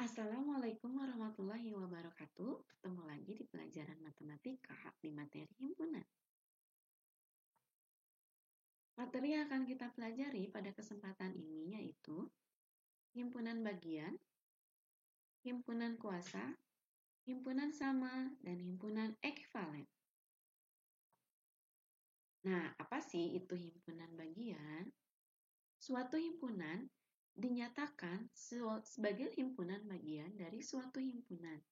Assalamualaikum warahmatullahi wabarakatuh. Ketemu lagi di pelajaran matematika di materi himpunan. Materi yang akan kita pelajari pada kesempatan ini yaitu himpunan bagian, himpunan kuasa, himpunan sama, dan himpunan ekuivalen. Nah, apa sih itu himpunan bagian? Suatu himpunan dinyatakan sebagai himpunan bagian dari suatu himpunan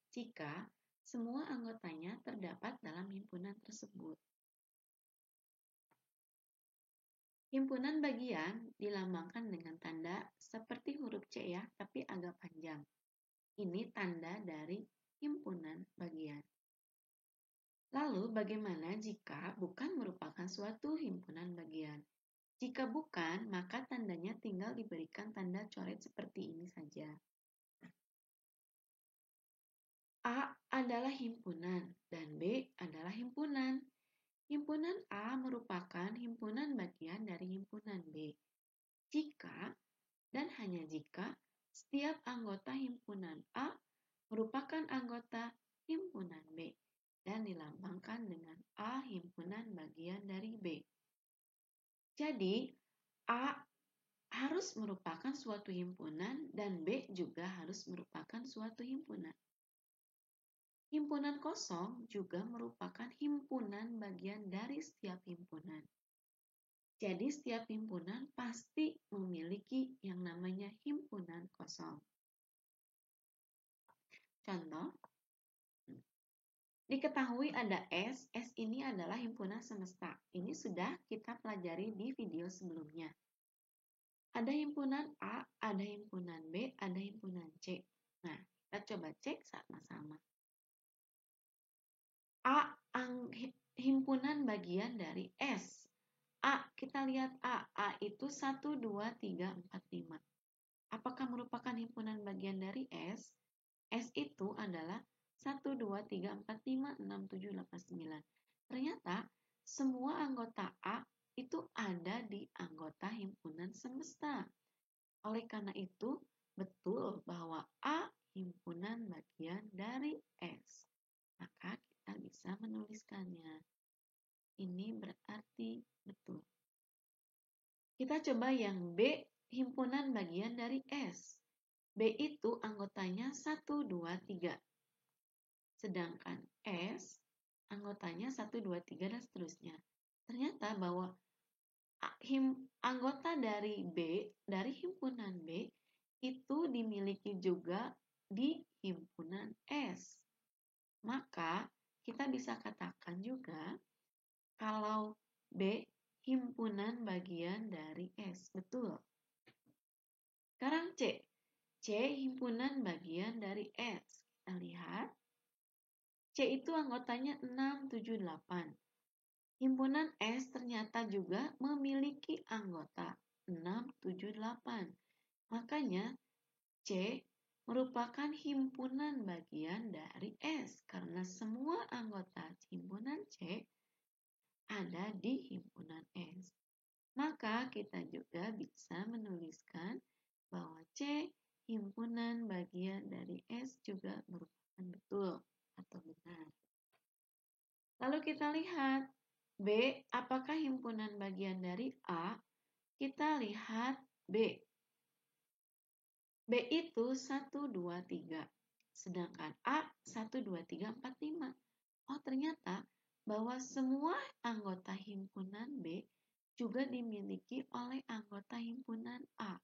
jika semua anggotanya terdapat dalam himpunan tersebut. Himpunan bagian dilambangkan dengan tanda seperti huruf C ya, tapi agak panjang. Ini tanda dari himpunan bagian. Lalu bagaimana jika bukan merupakan suatu himpunan bagian? Jika bukan, maka tandanya tinggal diberikan tanda coret seperti ini saja. A adalah himpunan dan B adalah himpunan. Himpunan A merupakan himpunan bagian dari himpunan B. Jika dan hanya jika setiap anggota himpunan A merupakan anggota himpunan B dan dilambangkan dengan A himpunan bagian dari B. Jadi, A harus merupakan suatu himpunan dan B juga harus merupakan suatu himpunan. Himpunan kosong juga merupakan himpunan bagian dari setiap himpunan. Jadi setiap himpunan pasti memiliki yang namanya himpunan kosong. Contoh, diketahui ada S ini adalah himpunan semesta. Ini sudah kita pelajari di video sebelumnya. Ada himpunan A, ada himpunan B, ada himpunan C. Nah, kita coba cek sama-sama. A, himpunan bagian dari S. A, kita lihat A itu 1, 2, 3, 4, 5. Apakah merupakan himpunan bagian dari S? S itu adalah 1, 2, 3, 4, 5, 6, 7, 8, 9. Ternyata semua anggota A itu ada di anggota himpunan semesta. Oleh karena itu, betul bahwa A himpunan bagian dari S. Maka kita bisa menuliskannya. Ini berarti betul. Kita coba yang B himpunan bagian dari S. B itu anggotanya 1, 2, 3. Sedangkan S anggotanya 1, 2, 3 dan seterusnya. Ternyata bahwa anggota dari B, dari himpunan B, itu dimiliki juga di himpunan S. Maka kita bisa katakan juga kalau B himpunan bagian dari S. Betul. Sekarang C. C himpunan bagian dari S. Kita lihat. C itu anggotanya 6, 7, 8. Himpunan S ternyata juga memiliki anggota 6, 7, 8. Makanya C merupakan himpunan bagian dari S karena semua anggota himpunan C ada di himpunan S. Maka kita juga bisa menuliskan bahwa C himpunan bagian dari S juga merupakan betul atau benar. Lalu kita lihat B, apakah himpunan bagian dari A? Kita lihat B. B itu 1, 2, 3. Sedangkan A 1, 2, 3, 4, 5. Oh, ternyata bahwa semua anggota himpunan B juga dimiliki oleh anggota himpunan A.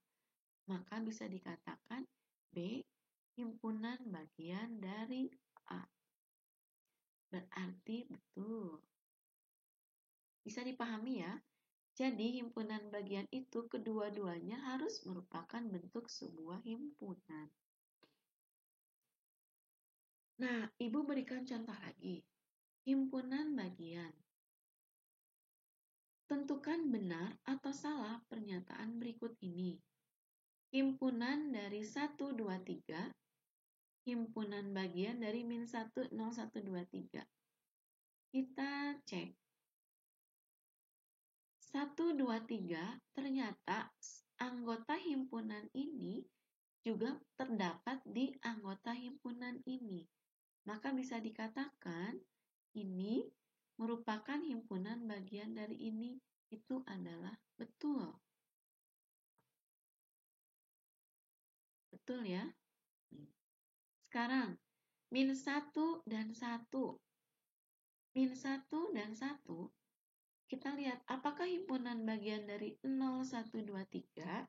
Maka bisa dikatakan B himpunan bagian dari A. Berarti betul. Bisa dipahami ya? Jadi himpunan bagian itu kedua-duanya harus merupakan bentuk sebuah himpunan. Nah, Ibu berikan contoh lagi. Himpunan bagian. Tentukan benar atau salah pernyataan berikut ini. Himpunan dari 1, 2, 3. Himpunan bagian dari min 1, 0, 1, 2, 3. Kita cek. 1, 2, 3 ternyata anggota himpunan ini juga terdapat di anggota himpunan ini. Maka bisa dikatakan ini merupakan himpunan bagian dari ini. Itu adalah betul. Betul ya? Sekarang, min 1 dan 1. Min 1 dan 1, kita lihat apakah himpunan bagian dari 0, 1, 2, 3.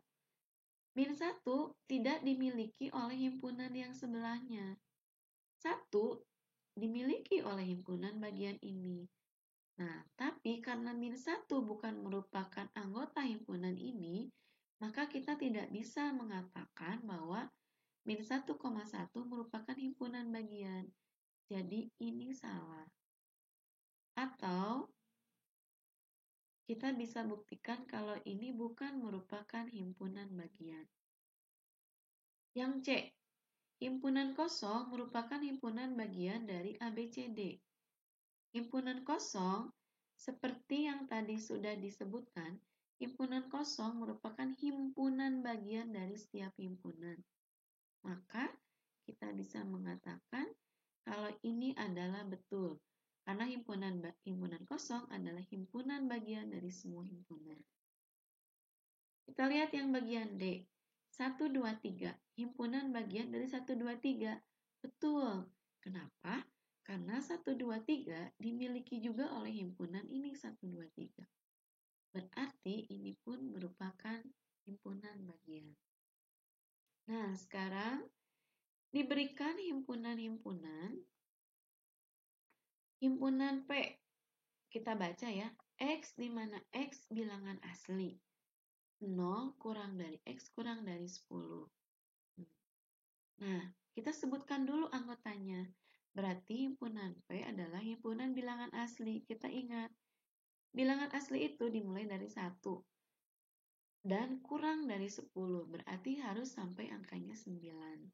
Min 1 tidak dimiliki oleh himpunan yang sebelahnya. 1 dimiliki oleh himpunan bagian ini. Nah, tapi karena min 1 bukan merupakan anggota himpunan ini, maka kita tidak bisa mengatakan bahwa min 1,1 merupakan himpunan bagian. Jadi ini salah. Atau kita bisa buktikan kalau ini bukan merupakan himpunan bagian. Yang C, himpunan kosong merupakan himpunan bagian dari ABCD. Himpunan kosong, seperti yang tadi sudah disebutkan, himpunan kosong merupakan himpunan bagian dari setiap himpunan. Maka kita bisa mengatakan kalau ini adalah betul. Karena himpunan kosong adalah himpunan bagian dari semua himpunan. Kita lihat yang bagian D. 1, 2, 3. Himpunan bagian dari 1, 2, 3. Betul. Kenapa? Karena 1, 2, 3 dimiliki juga oleh himpunan ini 1, 2, 3. Berarti ini pun merupakan himpunan bagian. Nah, sekarang diberikan himpunan-himpunan. Himpunan P. Kita baca ya. X di mana X bilangan asli. 0 kurang dari X kurang dari 10. Nah, kita sebutkan dulu anggotanya. Berarti himpunan P adalah himpunan bilangan asli. Kita ingat, bilangan asli itu dimulai dari 1 dan kurang dari 10. Berarti harus sampai angkanya 9.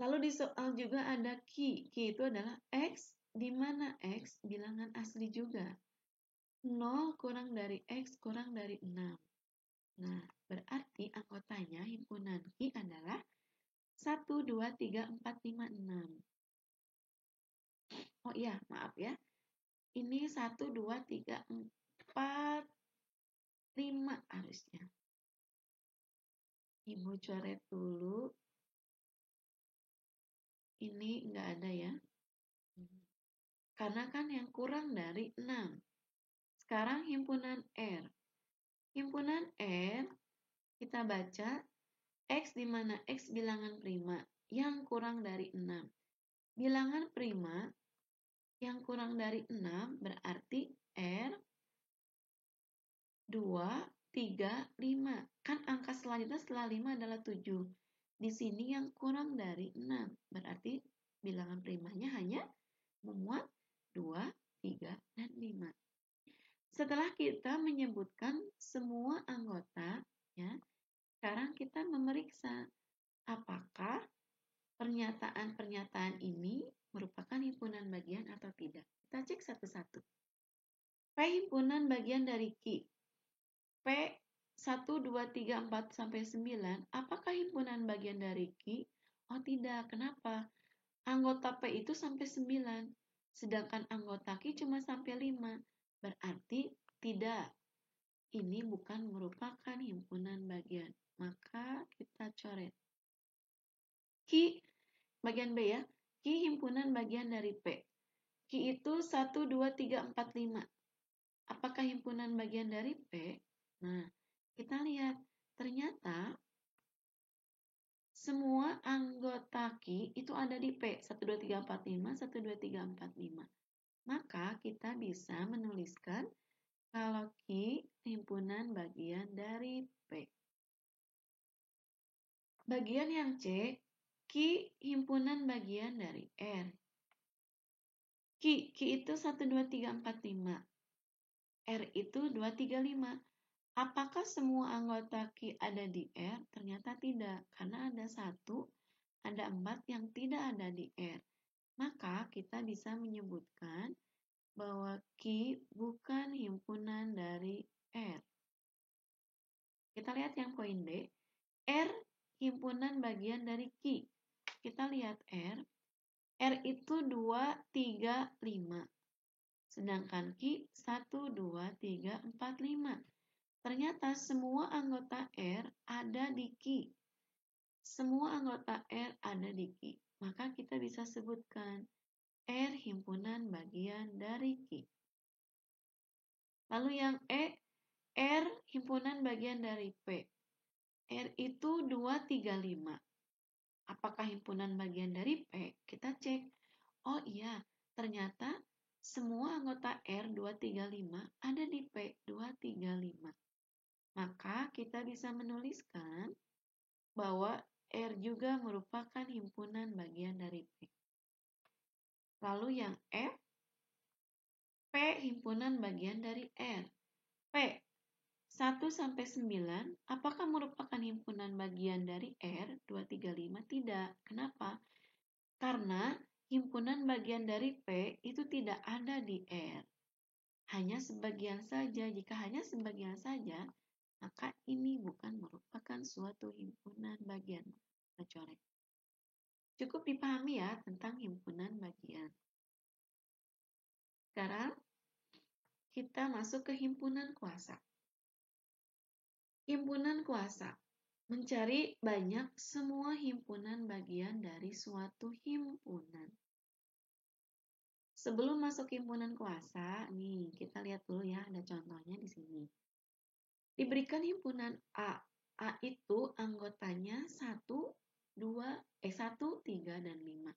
Lalu di soal juga ada Q. Q itu adalah X, di mana X bilangan asli juga. 0 kurang dari X kurang dari 6. Nah, berarti anggotanya himpunan Q adalah 1, 2, 3, 4, 5, 6. Oh iya, maaf ya. Ini 1, 2, 3, 4, 5 harusnya. Ibu coret dulu. Ini enggak ada ya. Karena kan yang kurang dari 6. Sekarang himpunan R. Himpunan R, kita baca X di mana X bilangan prima yang kurang dari 6. Bilangan prima yang kurang dari 6 berarti R 2, 3, 5. Kan angka selanjutnya setelah 5 adalah 7. Di sini yang kurang dari 6. Berarti bilangan primanya hanya memuat 2, 3, dan 5. Setelah kita menyebutkan semua anggota, ya, sekarang kita memeriksa apakah pernyataan-pernyataan ini merupakan himpunan bagian atau tidak. Kita cek satu-satu. P himpunan bagian dari Q. P 1, 2, 3, 4, sampai 9. Apakah himpunan bagian dari Q? Oh tidak, kenapa? Anggota P itu sampai 9. Sedangkan anggota Q cuma sampai 5. Berarti tidak. Ini bukan merupakan himpunan bagian. Maka kita coret. Q bagian B ya. Q himpunan bagian dari P. Q itu 1, 2, 3, 4, 5. Apakah himpunan bagian dari P? Nah, kita lihat. Ternyata semua anggota Q itu ada di P. 1, 2, 3, 4, 5. 1, 2, 3, 4, 5. Maka kita bisa menuliskan kalau Q himpunan bagian dari P. Bagian yang C, Q himpunan bagian dari R. Q itu 1, 2, 3, 4, 5. R itu 2, 3, 5. Apakah semua anggota Q ada di R? Ternyata tidak, karena ada 1, ada 4 yang tidak ada di R. Maka kita bisa menyebutkan bahwa Q bukan himpunan dari R. Kita lihat yang poin B. R himpunan bagian dari Q. Kita lihat R. R itu 2, 3, 5. Sedangkan Q 1, 2, 3, 4, 5. Ternyata semua anggota R ada di Q. Semua anggota R ada di Q. Maka kita bisa sebutkan R himpunan bagian dari Q. Lalu yang E, R himpunan bagian dari P. R itu 2, 3, 5. Apakah himpunan bagian dari P? Kita cek. Oh iya, ternyata semua anggota R 2, 3, 5 ada di P 2, 3, 5. Maka kita bisa menuliskan bahwa R juga merupakan himpunan bagian dari P. Lalu yang F, P himpunan bagian dari R. P 1 sampai 9, apakah merupakan himpunan bagian dari R 2, 3, 5? Tidak. Kenapa? Karena himpunan bagian dari P itu tidak ada di R. Hanya sebagian saja. Jika hanya sebagian saja, maka ini bukan merupakan suatu himpunan bagian. Kita coret. Cukup dipahami ya tentang himpunan bagian. Sekarang kita masuk ke himpunan kuasa. Himpunan kuasa mencari banyak semua himpunan bagian dari suatu himpunan. Sebelum masuk himpunan kuasa, nih kita lihat dulu ya, ada contohnya di sini. Diberikan himpunan A. A itu anggotanya 1, 3, dan 5.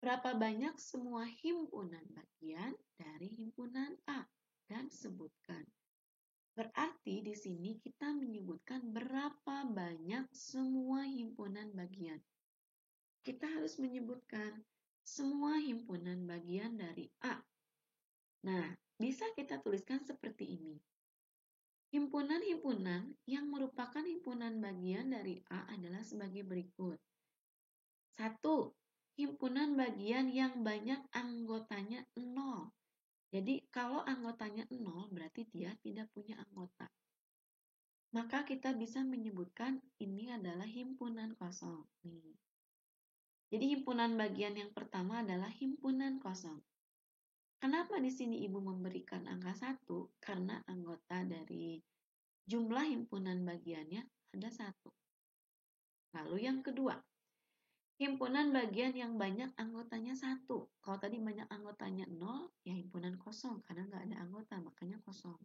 Berapa banyak semua himpunan bagian dari himpunan A? Dan sebutkan. Berarti di sini kita menyebutkan berapa banyak semua himpunan bagian. Kita harus menyebutkan semua himpunan bagian dari A. Nah, bisa kita tuliskan seperti ini. Himpunan-himpunan yang merupakan himpunan bagian dari A adalah sebagai berikut. 1. Himpunan bagian yang banyak anggotanya 0. Jadi, kalau anggotanya 0, berarti dia tidak punya anggota. Maka kita bisa menyebutkan ini adalah himpunan kosong. Nih. Jadi, himpunan bagian yang pertama adalah himpunan kosong. Kenapa di sini Ibu memberikan angka 1? Karena anggota dari jumlah himpunan bagiannya ada 1. Lalu yang kedua, himpunan bagian yang banyak anggotanya 1. Kalau tadi banyak anggotanya 0, ya himpunan kosong karena nggak ada anggota, makanya kosong.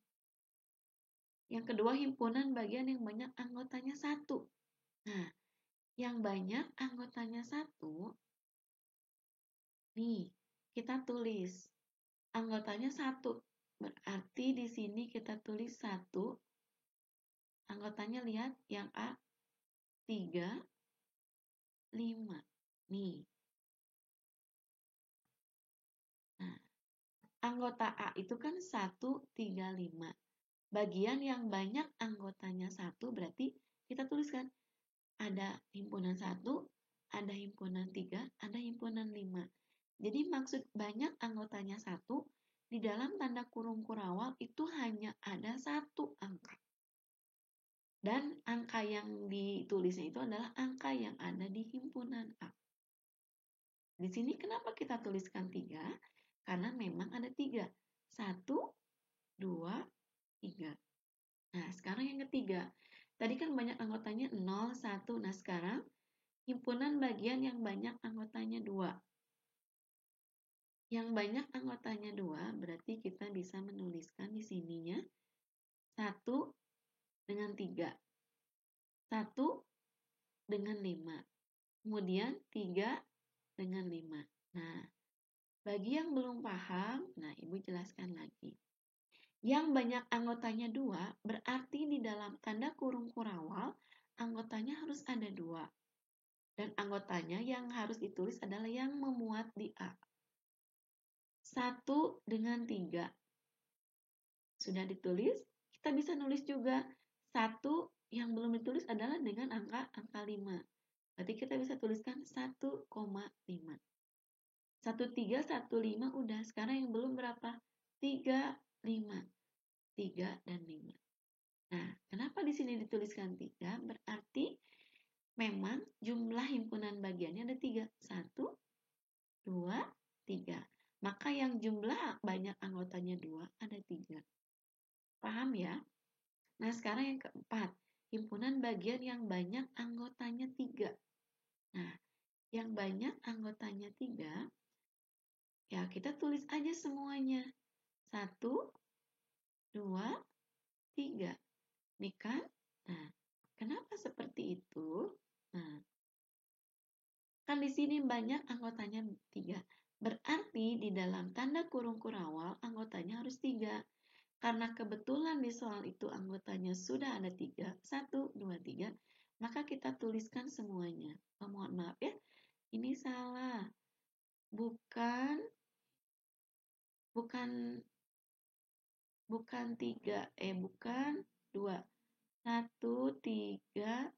Yang kedua, himpunan bagian yang banyak anggotanya 1. Nah, yang banyak anggotanya 1, nih, kita tulis. Anggotanya 1. Berarti di sini kita tulis 1. Anggotanya lihat, yang A, 3, 5. Nih. Nah, anggota A itu kan 1, 3, 5. Bagian yang banyak anggotanya 1 berarti kita tuliskan ada himpunan 1, ada himpunan 3, ada himpunan 5. Jadi maksud banyak anggotanya 1, di dalam tanda kurung kurawal itu hanya ada 1 angka. Dan angka yang ditulisnya itu adalah angka yang ada di himpunan A. Di sini kenapa kita tuliskan 3? Karena memang ada 3. 1, 2, 3. Nah, sekarang yang ketiga. Tadi kan banyak anggotanya 0, 1. Nah, sekarang himpunan bagian yang banyak anggotanya 2. Yang banyak anggotanya 2, berarti kita bisa menuliskan di sininya 1 dengan 3. 1 dengan 5. Kemudian 3 dengan 5. Nah, bagi yang belum paham, nah Ibu jelaskan lagi. Yang banyak anggotanya 2, berarti di dalam tanda kurung kurawal, anggotanya harus ada 2. Dan anggotanya yang harus ditulis adalah yang memuat di A. 1 dengan 3. Sudah ditulis, kita bisa nulis juga 1 yang belum ditulis adalah dengan angka 5. Berarti kita bisa tuliskan 1,5. 1,3, 1,5 udah. Sekarang yang belum berapa? 3, 5. 3 dan 5. Nah, kenapa di sini dituliskan 3? Berarti memang jumlah himpunan bagiannya ada 3. 1, 2, 3. Maka yang jumlah banyak anggotanya 2 ada 3. Paham ya? Nah, sekarang yang keempat. Himpunan bagian yang banyak anggotanya 3. Nah, yang banyak anggotanya 3, ya kita tulis aja semuanya. 1, 2, 3. Nih kan? Nah, kenapa seperti itu? Nah, kan di sini banyak anggotanya 3. Berarti di dalam tanda kurung kurawal anggotanya harus 3. Karena kebetulan di soal itu anggotanya sudah ada 3. 1, 2, 3. Maka kita tuliskan semuanya. Oh, mohon maaf ya. Ini salah. Bukan 3. Bukan 2. 1, 3,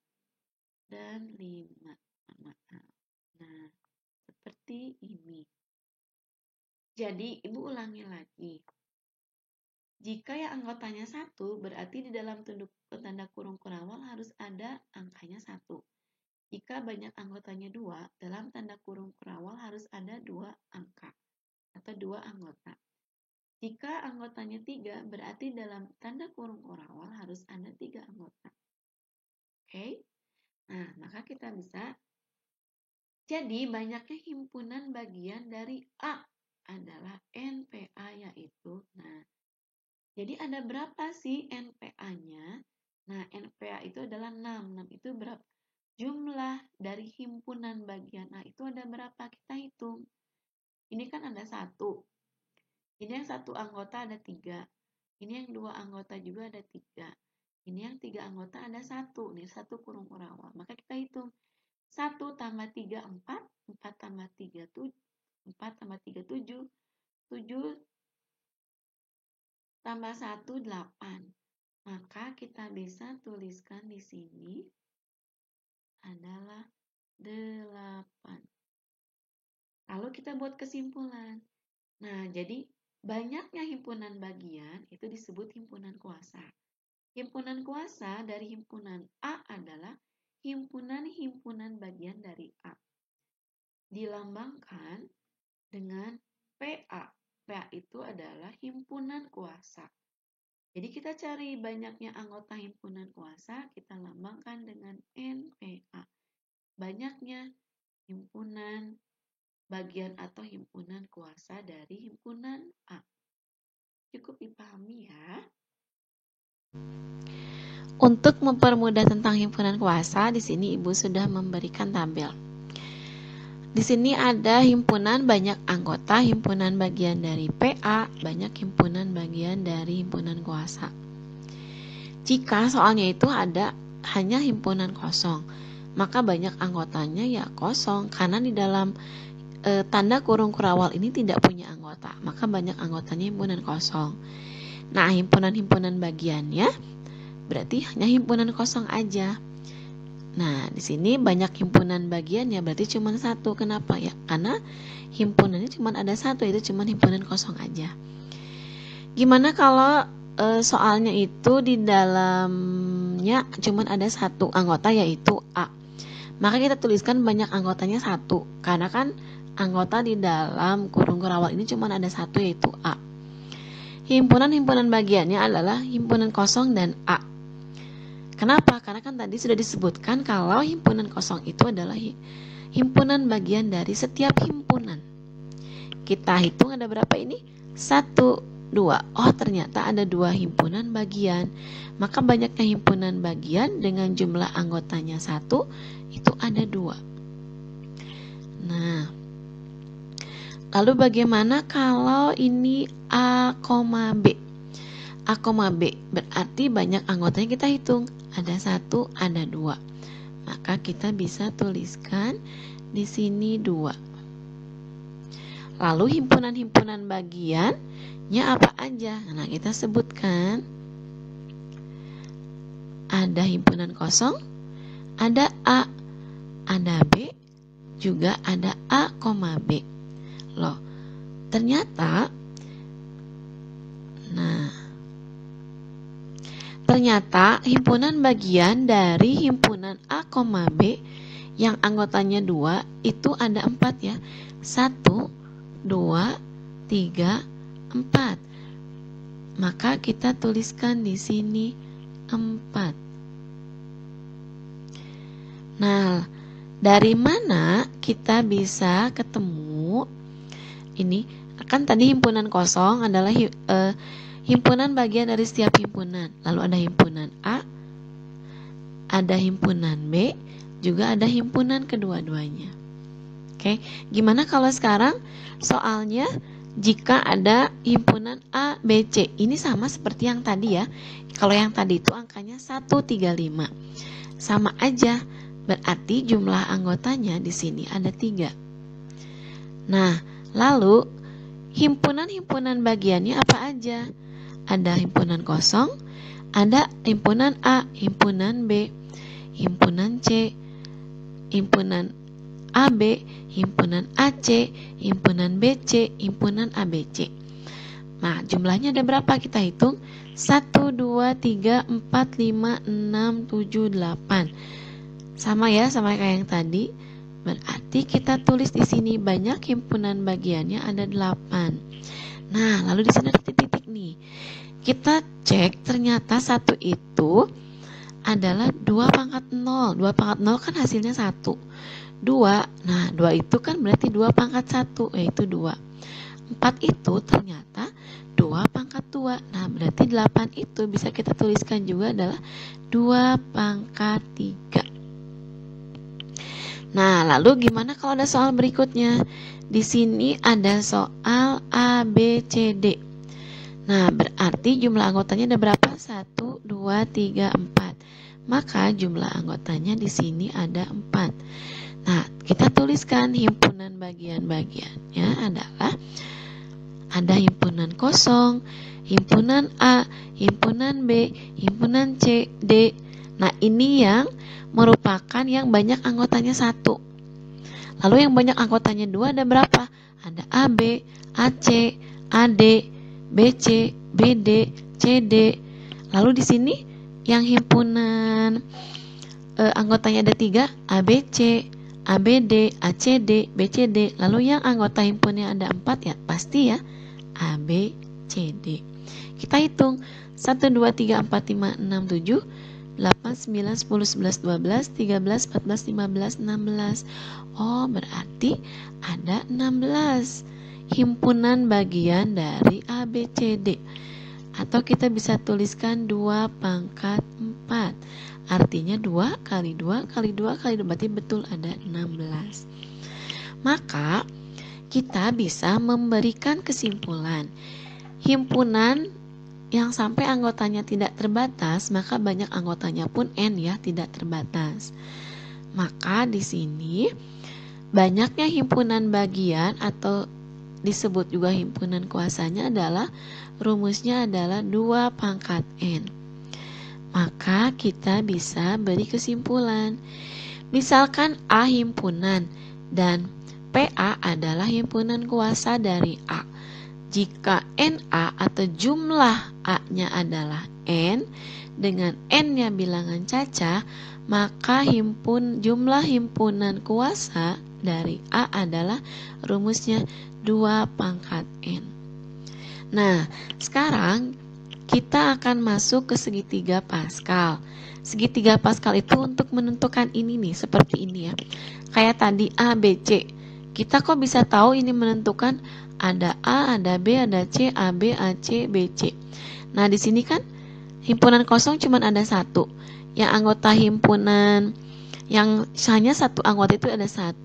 dan 5. Maaf. Nah, seperti ini. Jadi, Ibu ulangi lagi. Jika yang anggotanya 1, berarti di dalam tanda kurung kurawal harus ada angkanya 1. Jika banyak anggotanya 2, dalam tanda kurung kurawal harus ada 2 angka atau 2 anggota. Jika anggotanya 3, berarti dalam tanda kurung kurawal harus ada 3 anggota. Oke? Nah, maka kita bisa. Jadi, banyaknya himpunan bagian dari A adalah NPA, yaitu, nah, jadi ada berapa sih NPA-nya? Nah, NPA itu adalah 6. 6 itu berapa? Jumlah dari himpunan bagian A itu ada berapa? Kita hitung. Ini kan ada 1. Ini yang 1 anggota ada 3. Ini yang 2 anggota juga ada 3. Ini yang 3 anggota ada 1. Nih, 1 kurung kurawal. Maka kita hitung. 1 tambah 3, 4. 4 tambah 3, 7. 4 tambah 3, 7. 7 tambah 1, 8. Maka kita bisa tuliskan di sini adalah 8. Lalu kita buat kesimpulan. Nah, jadi banyaknya himpunan bagian itu disebut himpunan kuasa. Himpunan kuasa dari himpunan A adalah himpunan-himpunan bagian dari A. Dilambangkan dengan PA. PA itu adalah himpunan kuasa. Jadi kita cari banyaknya anggota himpunan kuasa, kita lambangkan dengan NPA. Banyaknya himpunan bagian atau himpunan kuasa dari himpunan A. Cukup dipahami ya. Untuk mempermudah tentang himpunan kuasa, di sini Ibu sudah memberikan tabel. Di sini ada himpunan banyak anggota, himpunan bagian dari PA, banyak himpunan bagian dari himpunan kuasa. Jika soalnya itu ada hanya himpunan kosong, maka banyak anggotanya ya kosong, karena di dalam tanda kurung kurawal ini tidak punya anggota, maka banyak anggotanya himpunan kosong. Nah, himpunan-himpunan bagiannya berarti hanya himpunan kosong aja. Nah, di sini banyak himpunan bagiannya berarti cuma 1. Kenapa ya? Karena himpunannya cuma ada 1, yaitu cuma himpunan kosong aja. Gimana kalau soalnya itu di dalamnya cuma ada 1 anggota, yaitu A? Maka kita tuliskan banyak anggotanya 1, karena kan anggota di dalam kurung kurawal ini cuma ada 1, yaitu A. Himpunan-himpunan bagiannya adalah himpunan kosong dan A. Kenapa? Karena kan tadi sudah disebutkan kalau himpunan kosong itu adalah himpunan bagian dari setiap himpunan. Kita hitung ada berapa ini? 1, 2. Oh, ternyata ada 2 himpunan bagian. Maka banyaknya himpunan bagian dengan jumlah anggotanya 1, itu ada 2. Nah, lalu bagaimana kalau ini A, B? A, B berarti banyak anggotanya kita hitung. Ada 1, ada 2. Maka kita bisa tuliskan di sini 2. Lalu himpunan-himpunan bagiannya apa aja? Nah, kita sebutkan. Ada himpunan kosong, ada A, ada B, juga ada A, B. Loh, ternyata ternyata himpunan bagian dari himpunan A, B yang anggotanya 2 itu ada 4 ya. 1, 2, 3, 4. Maka kita tuliskan di sini 4. Nah, dari mana kita bisa ketemu ini? Kan tadi himpunan kosong adalah himpunan bagian dari setiap himpunan. Lalu ada himpunan A, ada himpunan B, juga ada himpunan kedua-duanya. Oke, gimana kalau sekarang soalnya jika ada himpunan A, B, C? Ini sama seperti yang tadi ya. Kalau yang tadi itu angkanya 135. Sama aja, berarti jumlah anggotanya di sini ada 3. Nah, lalu himpunan-himpunan bagiannya apa aja? Ada himpunan kosong, ada himpunan A, himpunan B, himpunan C, himpunan AB, himpunan AC, himpunan BC, himpunan ABC. Nah, jumlahnya ada berapa? Kita hitung. 1, 2, 3, 4, 5, 6, 7, 8. Sama ya, sama kayak yang tadi. Berarti kita tulis di sini banyak himpunan bagiannya ada 8. Nah, lalu di sini ada titik-titik nih. Kita cek ternyata 1 itu adalah 2 pangkat 0. 2 pangkat 0 kan hasilnya 1. 2, nah 2 itu kan berarti 2 pangkat 1, yaitu 2. 4 itu ternyata 2 pangkat 2. Nah, berarti 8 itu bisa kita tuliskan juga adalah 2 pangkat 3. Nah, lalu gimana kalau ada soal berikutnya? Di sini ada soal A, B, C, D. Nah, berarti jumlah anggotanya ada berapa? 1, 2, 3, 4. Maka jumlah anggotanya di sini ada 4. Nah, kita tuliskan himpunan bagian-bagiannya adalah ada himpunan kosong, himpunan A, himpunan B, himpunan C, D. Nah, ini yang merupakan yang banyak anggotanya 1. Lalu yang banyak anggotanya 2 ada berapa? Ada AB, AC, AD, BC, BD, CD. Lalu di sini yang himpunan anggotanya ada 3, ABC, ABD, ACD, BCD. Lalu yang anggota himpunnya ada 4 ya, pasti ya ABCD. Kita hitung 1, 2, 3, 4, 5, 6, 7, 8, 9, 10, 11, 12, 13, 14, 15, 16. Oh, berarti ada 16 himpunan bagian dari ABCD. Atau kita bisa tuliskan 2 pangkat 4. Artinya 2 kali 2 kali 2 kali 2, berarti betul ada 16. Maka kita bisa memberikan kesimpulan. Himpunan yang sampai anggotanya tidak terbatas, maka banyak anggotanya pun N ya, tidak terbatas. Maka di sini banyaknya himpunan bagian atau disebut juga himpunan kuasanya adalah rumusnya adalah 2 pangkat N. Maka kita bisa beri kesimpulan. Misalkan A himpunan dan PA adalah himpunan kuasa dari A. Jika NA atau jumlah A-nya adalah N dengan N-nya bilangan cacah, maka jumlah himpunan kuasa dari A adalah rumusnya 2 pangkat N. Nah, sekarang kita akan masuk ke segitiga Pascal. Segitiga Pascal itu untuk menentukan ini nih, seperti ini ya. Kayak tadi A, B, C. Kita kok bisa tahu ini menentukan ada A, ada B, ada C, AB, AC, BC. Nah, di sini kan himpunan kosong cuma ada 1. Yang anggota himpunan yang hanya 1 anggota itu ada 1,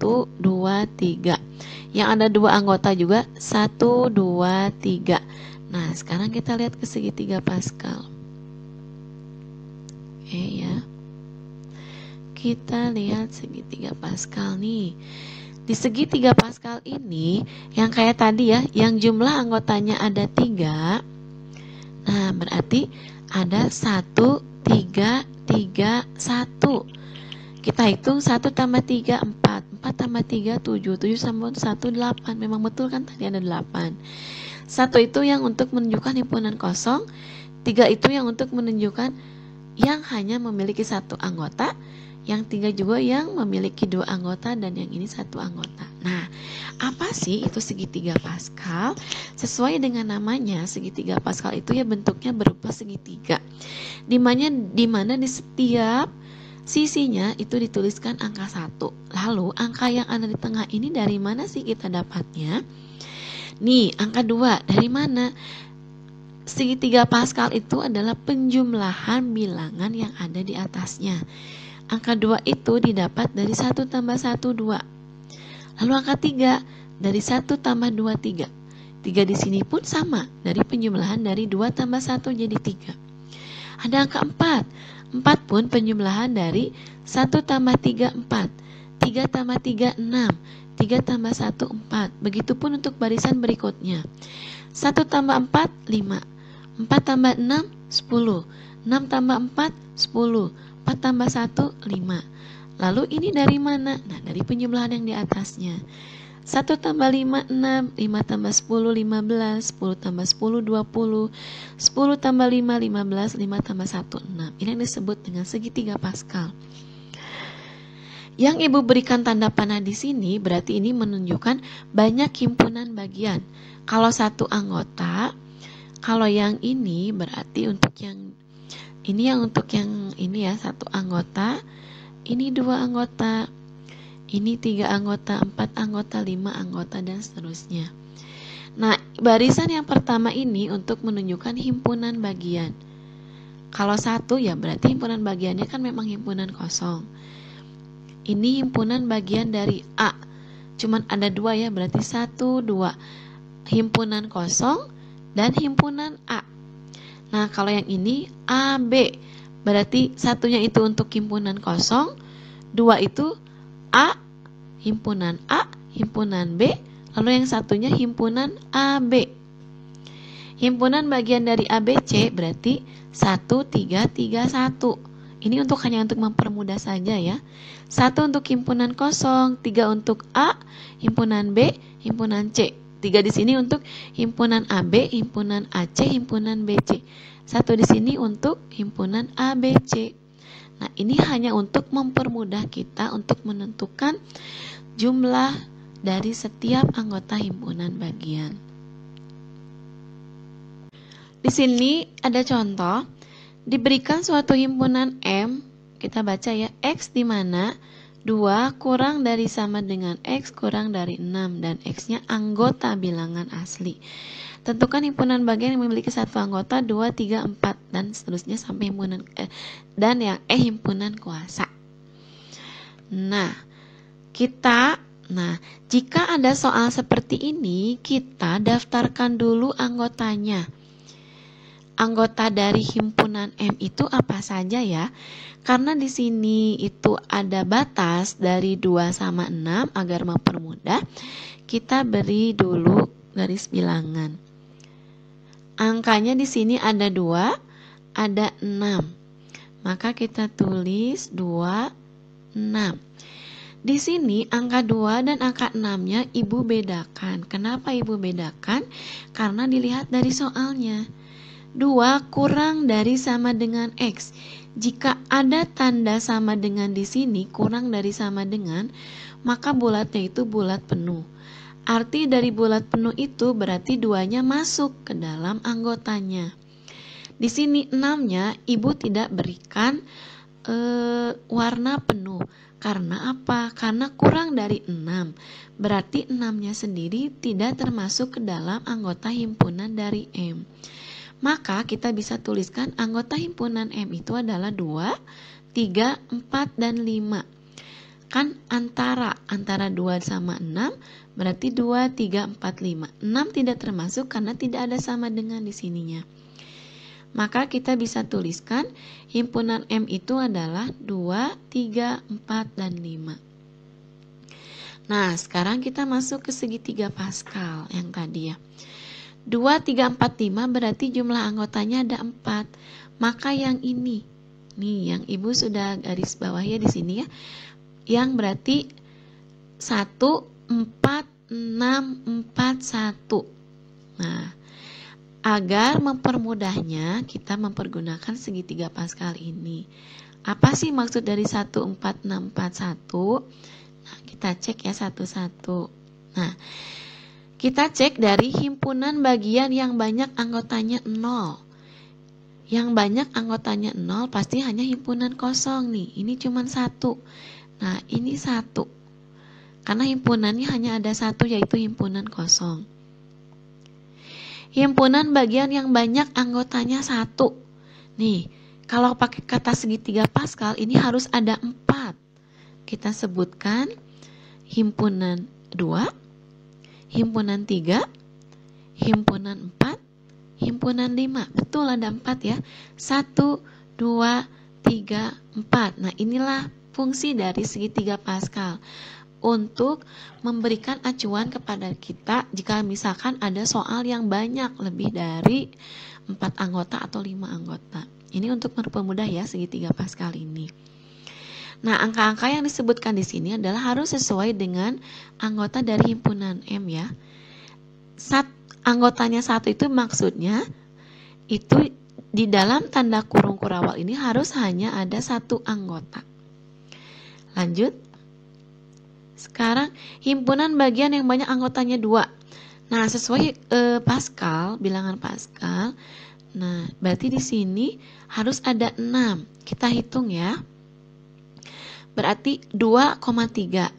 2, 3. Yang ada 2 anggota juga 1, 2, 3. Nah, sekarang kita lihat ke segitiga Pascal. Oke ya. Kita lihat segitiga Pascal nih. Di segitiga Pascal ini, yang kayak tadi ya, yang jumlah anggotanya ada 3. Nah, berarti ada 1, 3, 3, 1. Kita hitung 1 tambah 3, 4. 4 tambah 3, 7. 7 tambah 1, 8. Memang betul kan tadi ada 8. 1 itu yang untuk menunjukkan himpunan kosong. 3 itu yang untuk menunjukkan yang hanya memiliki 1 anggota, yang 3 juga yang memiliki 2 anggota, dan yang ini 1 anggota. Nah, apa sih itu segitiga Pascal? Sesuai dengan namanya, segitiga Pascal itu ya bentuknya berupa segitiga, dimana di setiap sisinya itu dituliskan angka 1. Lalu angka yang ada di tengah ini dari mana sih kita dapatnya? Nih, angka 2 dari mana? Segitiga Pascal itu adalah penjumlahan bilangan yang ada di atasnya. Angka 2 itu didapat dari 1 tambah 1, 2. Lalu angka 3 dari 1 tambah 2, 3. 3 di sini pun sama, dari penjumlahan dari 2 tambah 1 jadi 3. Ada angka 4. 4 pun penjumlahan dari 1 tambah 3, 4. 3 tambah 3, 6. 3 tambah 1, 4. Begitupun untuk barisan berikutnya. 1 tambah 4, 5. 4 tambah 6, 10. 6 tambah 4, 10. 4 tambah 1, 5. Lalu ini dari mana? Nah, dari penjumlahan yang di atasnya. 1 tambah 5, 6. 5 tambah 10, 15. 10 tambah 10, 20. 10 tambah 5, 15. 5 tambah 1, 6. Ini yang disebut dengan segitiga Pascal. Yang Ibu berikan tanda panah di sini berarti ini menunjukkan banyak himpunan bagian. Kalau 1 anggota, kalau yang ini berarti untuk yang ini ya 1 anggota, ini 2 anggota, ini 3 anggota, 4 anggota, 5 anggota, dan seterusnya. Nah, barisan yang pertama ini untuk menunjukkan himpunan bagian. Kalau 1 ya berarti himpunan bagiannya kan memang himpunan kosong. Ini himpunan bagian dari A. Cuman ada 2 ya, berarti 1, 2. Himpunan kosong dan himpunan A. Nah, kalau yang ini A, B. Berarti satunya itu untuk himpunan kosong, 2 itu A, himpunan A, himpunan B, lalu yang satunya himpunan AB. Himpunan bagian dari ABC berarti 1, 3, 3, 1. Ini hanya untuk mempermudah saja ya. 1 untuk himpunan kosong, 3 untuk A, himpunan B, himpunan C. 3 di sini untuk himpunan AB, himpunan AC, himpunan BC. 1 di sini untuk himpunan ABC. Nah, ini hanya untuk mempermudah kita untuk menentukan jumlah dari setiap anggota himpunan bagian. Di sini ada contoh, diberikan suatu himpunan M, kita baca ya, X di mana 2 kurang dari sama dengan X kurang dari 6 dan X-nya anggota bilangan asli. Tentukan himpunan bagian yang memiliki 1 anggota, 2, 3, 4 dan seterusnya sampai himpunan dan yang himpunan kuasa. Nah, jika ada soal seperti ini, kita daftarkan dulu anggotanya. Anggota dari himpunan M itu apa saja ya? Karena di sini itu ada batas dari 2 sama 6 agar mempermudah, kita beri dulu garis bilangan. Angkanya di sini ada 2, ada 6. Maka kita tulis 2, 6. Di sini angka 2 dan angka 6-nya Ibu bedakan. Kenapa Ibu bedakan? Karena dilihat dari soalnya. 2 kurang dari sama dengan X. Jika ada tanda sama dengan di sini, kurang dari sama dengan, maka bulatnya itu bulat penuh. Arti dari bulat penuh itu berarti 2-nya masuk ke dalam anggotanya. Di sini 6-nya Ibu tidak berikan warna penuh. Karena apa? Karena kurang dari 6. Berarti 6-nya sendiri tidak termasuk ke dalam anggota himpunan dari M. Maka kita bisa tuliskan anggota himpunan M itu adalah 2, 3, 4, dan 5. Kan antara 2 sama 6 berarti 2, 3, 4, 5. 6 tidak termasuk karena tidak ada sama dengan di sininya. Maka kita bisa tuliskan himpunan M itu adalah 2, 3, 4, dan 5. Nah, sekarang kita masuk ke segitiga Pascal yang tadi ya. 2, 3, 4, 5 berarti jumlah anggotanya ada 4. Maka yang ini, nih yang Ibu sudah garis bawah ya di sini ya, yang berarti 1, 4, 6, 4, 1. Nah, Agar mempermudahnya, kita mempergunakan segitiga Pascal ini. Apa sih maksud dari 14641? Nah, kita cek ya satu-satu. Nah, kita cek dari himpunan bagian yang banyak anggotanya 0. Yang banyak anggotanya 0 pasti hanya himpunan kosong nih. Ini cuma 1. Nah, ini 1. Karena himpunannya hanya ada 1, yaitu himpunan kosong. Himpunan bagian yang banyak anggotanya 1. Nih, kalau pakai kata segitiga Pascal ini harus ada 4. Kita sebutkan himpunan 2, himpunan 3, himpunan 4, himpunan 5. Betul, ada 4 ya. 1, 2, 3, 4. Nah, inilah fungsi dari segitiga Pascal untuk memberikan acuan kepada kita jika misalkan ada soal yang banyak, lebih dari 4 anggota atau 5 anggota. Ini untuk mempermudah ya segitiga Pascal ini. Nah, angka-angka yang disebutkan di sini adalah harus sesuai dengan anggota dari himpunan M ya. Anggotanya 1 itu maksudnya itu di dalam tanda kurung kurawal ini harus hanya ada 1 anggota. Lanjut. Sekarang himpunan bagian yang banyak anggotanya 2. Nah, sesuai Pascal, bilangan Pascal. Nah, berarti di sini harus ada 6. Kita hitung ya. Berarti 2,3.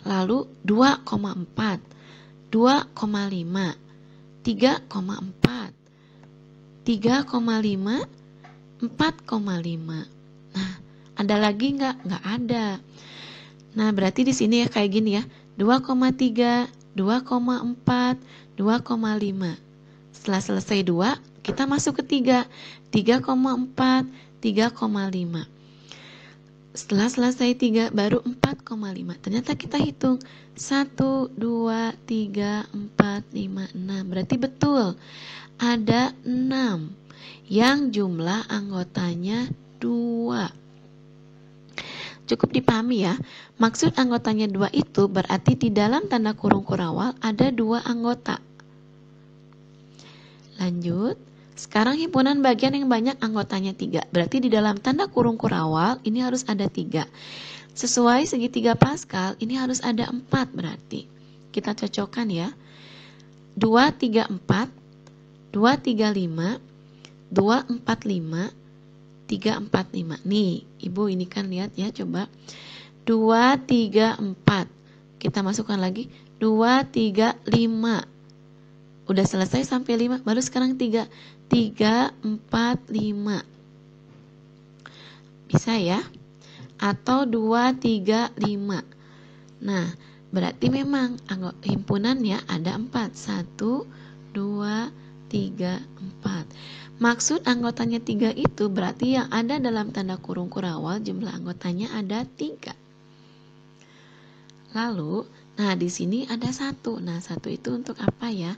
Lalu 2,4. 2,5. 3,4. 3,5. 4,5. Nah, ada lagi nggak? Nggak ada. Nah, berarti di sini ya kayak gini ya. 2,3, 2,4, 2,5. Setelah selesai 2, kita masuk ke 3. 3,4, 3,5. Setelah selesai 3, baru 4,5. Ternyata kita hitung 1, 2, 3, 4, 5, 6. Berarti betul. Ada 6 yang jumlah anggotanya 2. Cukup dipahami ya. Maksud anggotanya 2 itu berarti di dalam tanda kurung kurawal ada 2 anggota. Lanjut. Sekarang himpunan bagian yang banyak anggotanya 3. Berarti di dalam tanda kurung kurawal ini harus ada 3. Sesuai segitiga Pascal ini harus ada 4 berarti. Kita cocokkan ya. 2, 3, 4. 2, 3, 5. 2, 4, 5. 3, 4, 5. Nih, Ibu ini kan lihat ya, coba. 2, 3, 4. Kita masukkan lagi. 2, 3, 5. Udah selesai sampai 5, baru sekarang 3. 3, 4, 5. Bisa ya? Atau 2, 3, 5. Nah, berarti memang himpunannya ada 4. 1, 2, 3, 4. Maksud anggotanya 3 itu berarti yang ada dalam tanda kurung kurawal jumlah anggotanya ada 3. Lalu, nah di sini ada 1. Nah, 1 itu untuk apa ya?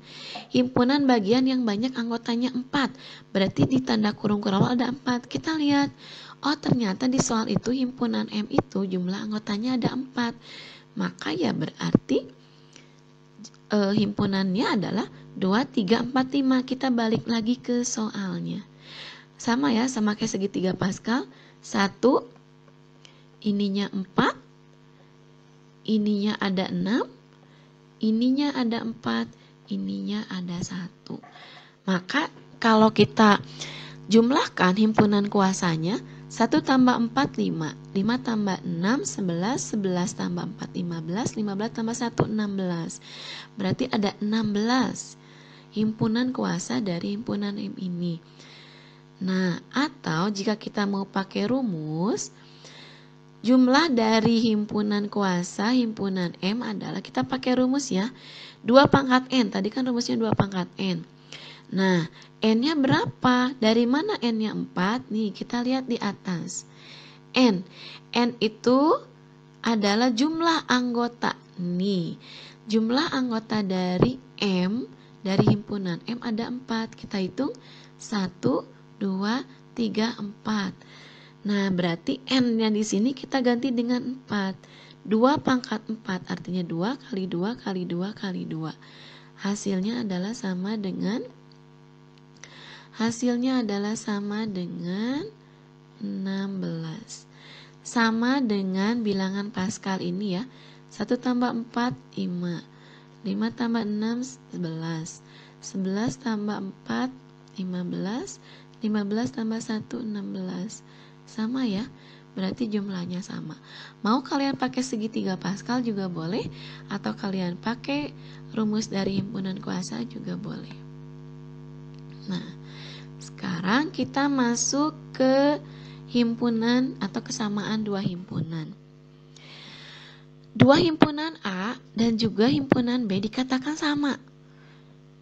Himpunan bagian yang banyak anggotanya 4. Berarti di tanda kurung kurawal ada 4. Kita lihat, oh ternyata di soal itu himpunan M itu jumlah anggotanya ada 4. Maka ya berarti himpunannya adalah 2, 3, 4, 5. Kita balik lagi ke soalnya. Sama ya, sama kayak segitiga Pascal. 1, ininya 4, ininya ada 6, ininya ada 4, ininya ada 1. Maka kalau kita jumlahkan himpunan kuasanya, 1 tambah 4, 5. 5 tambah 6, 11. 11 tambah 4, 15. 15 tambah 1, 16. Berarti ada 16 himpunan kuasa dari himpunan M ini. Nah, atau jika kita mau pakai rumus, jumlah dari himpunan kuasa himpunan M adalah, kita pakai rumus ya, 2 pangkat N. Tadi kan rumusnya 2 pangkat N. Nah, N-nya berapa? Dari mana N-nya 4? Nih, kita lihat di atas. N itu adalah jumlah anggota. Nih, jumlah anggota dari M, dari himpunan M ada 4. Kita hitung 1, 2, 3, 4. Nah, berarti N-nya di sini kita ganti dengan 4. 2 pangkat 4 artinya 2 kali 2 kali 2 kali 2. Hasilnya adalah sama dengan Hasilnya adalah sama dengan 16. Sama dengan bilangan Pascal ini ya. 1 tambah 4, 5. 5 tambah 6, 11. 11 tambah 4, 15. 15 tambah 1, 16. Sama ya, berarti jumlahnya sama. Mau kalian pakai segitiga Pascal juga boleh, atau kalian pakai rumus dari himpunan kuasa juga boleh. Nah, sekarang kita masuk ke himpunan atau kesamaan dua himpunan. Dua himpunan A dan juga himpunan B dikatakan sama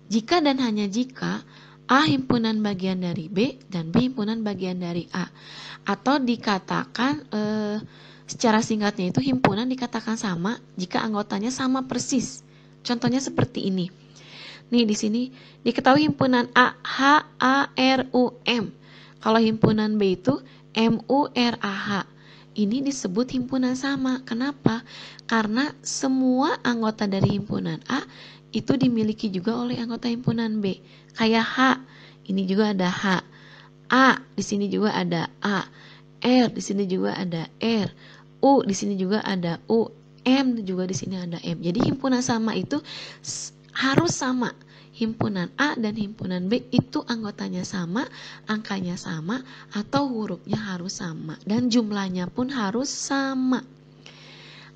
jika dan hanya jika A himpunan bagian dari B dan B himpunan bagian dari A. Atau dikatakan secara singkatnya itu himpunan dikatakan sama jika anggotanya sama persis. Contohnya seperti ini. Nih di sini diketahui himpunan A H A R U M. Kalau himpunan B itu M U R A H. Ini disebut himpunan sama. Kenapa? Karena semua anggota dari himpunan A itu dimiliki juga oleh anggota himpunan B. Kayak H, ini juga ada H. A, di sini juga ada A. R, di sini juga ada R. U, di sini juga ada U. M juga di sini ada M. Jadi himpunan sama itu harus sama. Himpunan A dan himpunan B itu anggotanya sama, angkanya sama, atau hurufnya harus sama, dan jumlahnya pun harus sama.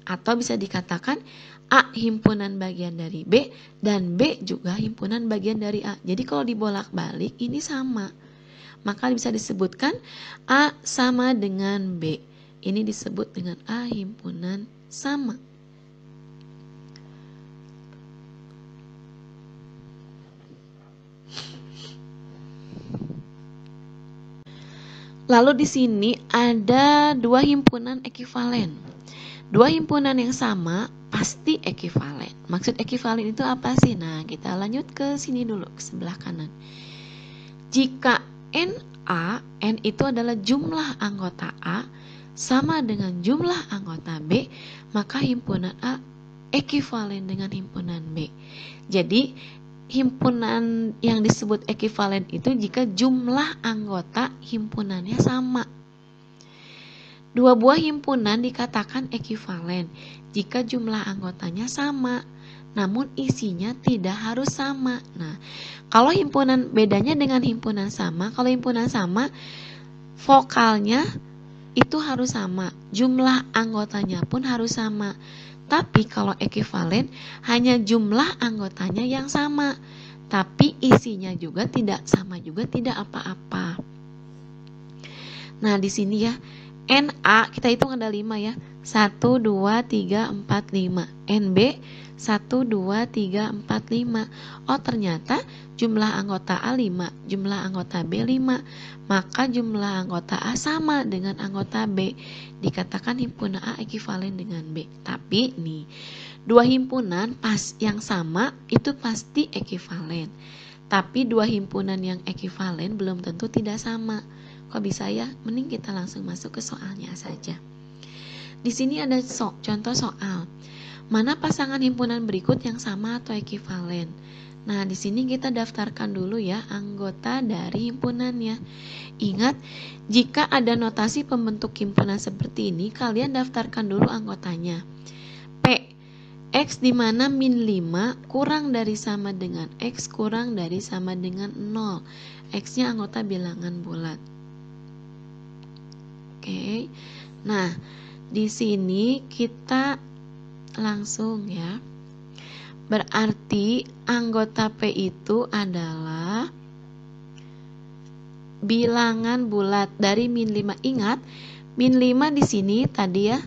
Atau bisa dikatakan A himpunan bagian dari B dan B juga himpunan bagian dari A. Jadi kalau dibolak-balik ini sama. Maka bisa disebutkan A sama dengan B. Ini disebut dengan A himpunan sama. Lalu di sini ada dua himpunan ekivalen. Dua himpunan yang sama pasti ekivalen. Maksud ekivalen itu apa sih? Nah, kita lanjut ke sini dulu, ke sebelah kanan. Jika NA, N itu adalah jumlah anggota A, sama dengan jumlah anggota B, maka himpunan A ekivalen dengan himpunan B. Jadi, himpunan yang disebut ekivalen itu jika jumlah anggota himpunannya sama. Dua buah himpunan dikatakan ekivalen jika jumlah anggotanya sama, namun isinya tidak harus sama. Nah, kalau himpunan bedanya dengan himpunan sama, kalau himpunan sama vokalnya itu harus sama, jumlah anggotanya pun harus sama. Tapi kalau ekivalen hanya jumlah anggotanya yang sama, tapi isinya juga tidak sama, juga tidak apa-apa. Nah, di sini ya, NA kita hitung ada 5 ya. 1 2 3 4 5. NB 1 2 3 4 5. Oh, ternyata jumlah anggota A 5, jumlah anggota B 5. Maka jumlah anggota A sama dengan anggota B. Dikatakan himpunan A ekivalen dengan B. Tapi nih, dua himpunan pas yang sama itu pasti ekivalen. Tapi dua himpunan yang ekivalen belum tentu tidak sama. Kok bisa ya? Mending kita langsung masuk ke soalnya saja. Di sini ada contoh soal. Mana pasangan himpunan berikut yang sama atau ekivalen? Nah, di sini kita daftarkan dulu ya anggota dari himpunannya. Ingat, jika ada notasi pembentuk himpunan seperti ini, kalian daftarkan dulu anggotanya. P, X di mana min 5 kurang dari sama dengan X kurang dari sama dengan 0. X-nya anggota bilangan bulat. Oke. Nah, di sini kita langsung ya. Berarti anggota P itu adalah bilangan bulat dari min 5. Ingat, min 5 di sini tadi ya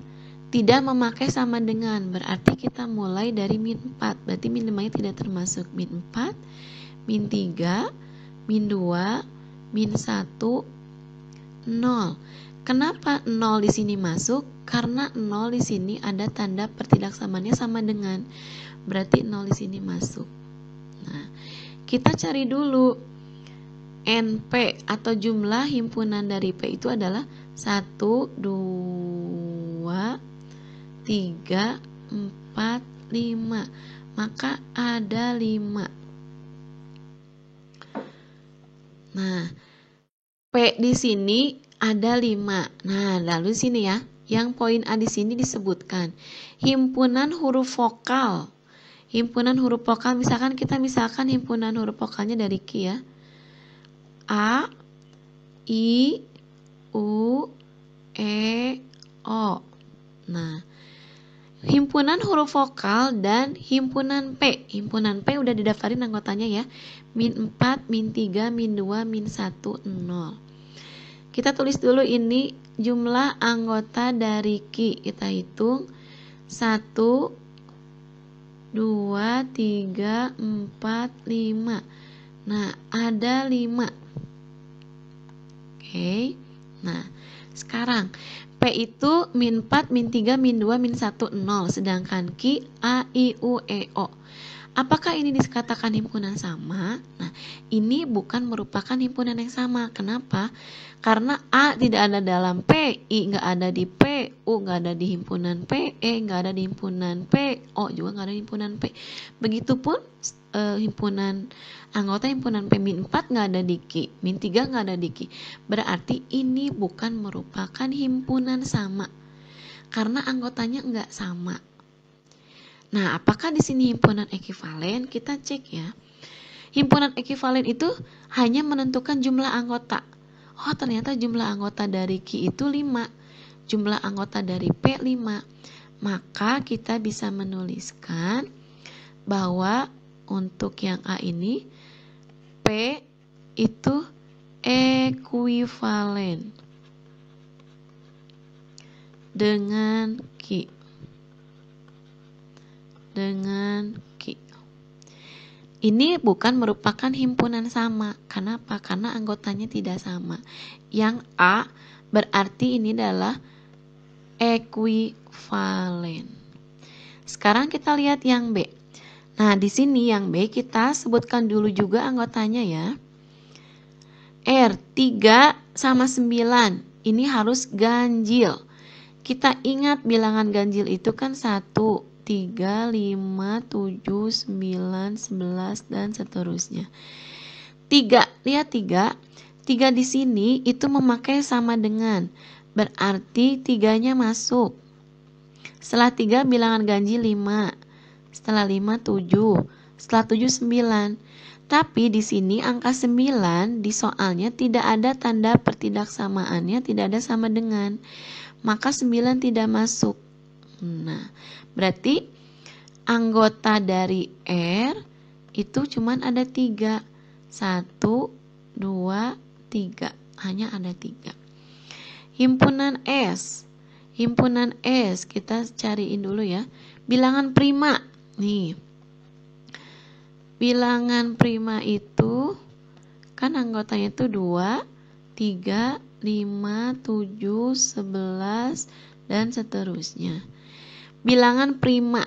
tidak memakai sama dengan. Berarti kita mulai dari min 4. Berarti min 5-nya tidak termasuk. Min 4, min 3, min 2, min 1, 0. Kenapa 0 di sini masuk? Karena 0 di sini ada tanda pertidaksamaannya sama dengan. Berarti 0 di sini masuk. Nah, kita cari dulu NP atau jumlah himpunan dari P itu adalah 1, 2, 3, 4, 5. Maka ada 5. Nah, P di sini ada 5. Nah, lalu sini ya, yang poin A di sini disebutkan himpunan huruf vokal. Himpunan huruf vokal, misalkan himpunan huruf vokalnya dari Q ya. A, I, U, E, O. Nah, himpunan huruf vokal dan himpunan P. Himpunan P udah didaftarin anggotanya ya. Min 4, min 3, min 2, min 1, 0. Kita tulis dulu ini jumlah anggota dari Q. Kita hitung 1, 2, 3, 4, 5. Nah, ada 5. Oke. Nah, sekarang P itu min 4, min 3, min 2, min 1, 0. Sedangkan Q, A, I, U, E, O. Apakah ini dikatakan himpunan sama? Nah, ini bukan merupakan himpunan yang sama. Kenapa? Karena A tidak ada dalam P, I nggak ada di P, U nggak ada di himpunan P, E nggak ada di himpunan P, O juga nggak ada di himpunan P. Begitupun anggota himpunan P min 4 nggak ada di Q, min 3 nggak ada di Q. Berarti ini bukan merupakan himpunan sama. Karena anggotanya nggak sama. Nah, apakah di sini himpunan ekivalen? Kita cek ya. Himpunan ekivalen itu hanya menentukan jumlah anggota. Oh, ternyata jumlah anggota dari Q itu 5. Jumlah anggota dari P 5. Maka kita bisa menuliskan bahwa untuk yang A ini P itu ekuivalen dengan Q. Ini bukan merupakan himpunan sama. Kenapa? Karena anggotanya tidak sama. Yang A berarti ini adalah ekuivalen. Sekarang kita lihat yang B. Nah, di sini yang B kita sebutkan dulu juga anggotanya ya. R 3 sama 9. Ini harus ganjil. Kita ingat bilangan ganjil itu kan 1, 3, 5, 7, 9, 11, dan seterusnya. 3, lihat 3. 3 di sini itu memakai sama dengan. Berarti 3-nya masuk. Setelah 3 bilangan ganjil 5. Setelah 5, 7. Setelah 7, 9. Tapi di sini angka 9 di soalnya tidak ada tanda pertidaksamaannya, tidak ada sama dengan. Maka 9 tidak masuk. Nah, berarti anggota dari R itu cuman ada 3. 1, 2, 3. Hanya ada 3. Himpunan S. Himpunan S kita cariin dulu ya. Bilangan prima. Nih. Bilangan prima itu kan anggotanya itu 2, 3, 5, 7, 11, dan seterusnya. Bilangan prima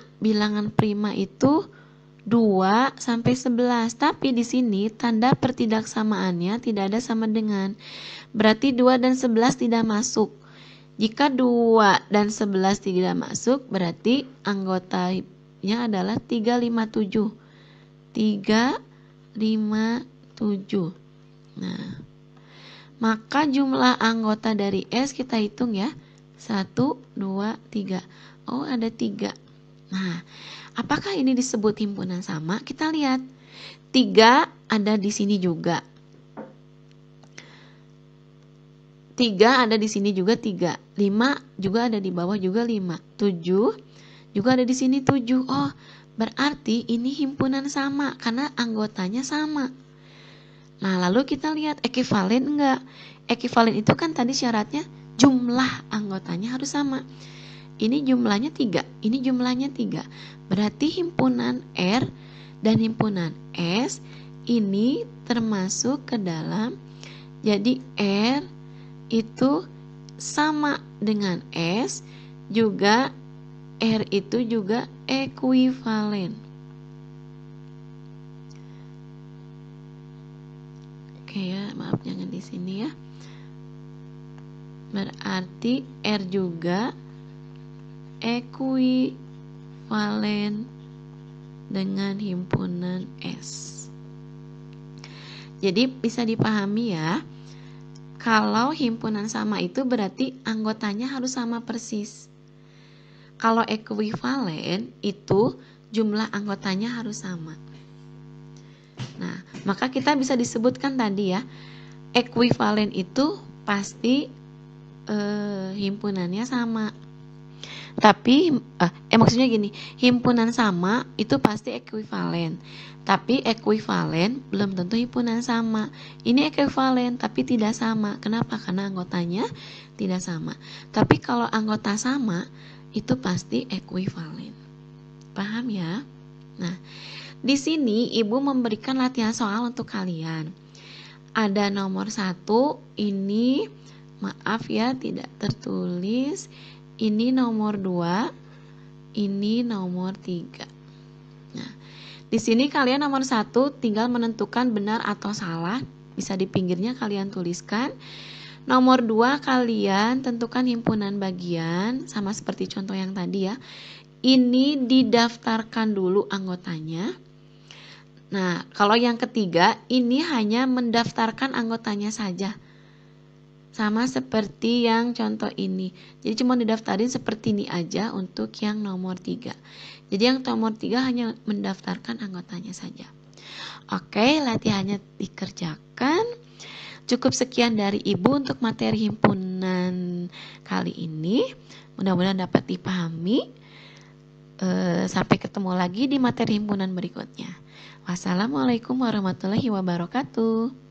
itu 2 sampai 11, tapi di sini tanda pertidaksamaannya tidak ada sama dengan. Berarti 2 dan 11 tidak masuk. Jika 2 dan 11 tidak masuk, berarti anggotanya adalah 3, 5, 7. 3, 5, 7. Nah, maka jumlah anggota dari S kita hitung ya. 1, 2, 3. Oh, ada 3. Nah, apakah ini disebut himpunan sama? Kita lihat. 3 ada di sini juga. 3 ada di sini juga 3. 5 juga ada di bawah juga 5. 7 juga ada di sini 7. Oh, berarti ini himpunan sama karena anggotanya sama. Nah, lalu kita lihat ekivalen enggak? Ekivalen itu kan tadi syaratnya jumlah anggotanya harus sama. Ini jumlahnya 3, ini jumlahnya 3. Berarti himpunan R dan himpunan S ini termasuk ke dalam. Jadi R itu sama dengan S, juga R itu juga ekuivalen. Oke ya, maaf jangan di sini ya. Berarti R juga ekuivalen dengan himpunan S. Jadi bisa dipahami ya, kalau himpunan sama itu berarti anggotanya harus sama persis. Kalau ekuivalen itu jumlah anggotanya harus sama. Nah, maka kita bisa disebutkan tadi ya, ekuivalen itu pasti himpunannya sama. Tapi maksudnya gini, himpunan sama itu pasti ekuivalen. Tapi ekuivalen belum tentu himpunan sama. Ini ekuivalen tapi tidak sama. Kenapa? Karena anggotanya tidak sama. Tapi kalau anggota sama itu pasti ekuivalen. Paham ya? Nah, di sini Ibu memberikan latihan soal untuk kalian. Ada nomor 1, ini maaf ya tidak tertulis. Ini nomor 2, ini nomor 3. Nah, di sini kalian nomor 1 tinggal menentukan benar atau salah. Bisa di pinggirnya kalian tuliskan. Nomor 2 kalian tentukan himpunan bagian, sama seperti contoh yang tadi ya. Ini didaftarkan dulu anggotanya. Nah, kalau yang ketiga, ini hanya mendaftarkan anggotanya saja. Sama seperti yang contoh ini. Jadi cuma didaftarin seperti ini aja untuk yang nomor 3. Jadi yang nomor 3 hanya mendaftarkan anggotanya saja. Oke, latihannya dikerjakan. Cukup sekian dari Ibu untuk materi himpunan kali ini. Mudah-mudahan dapat dipahami. Sampai ketemu lagi di materi himpunan berikutnya. Wassalamualaikum warahmatullahi wabarakatuh.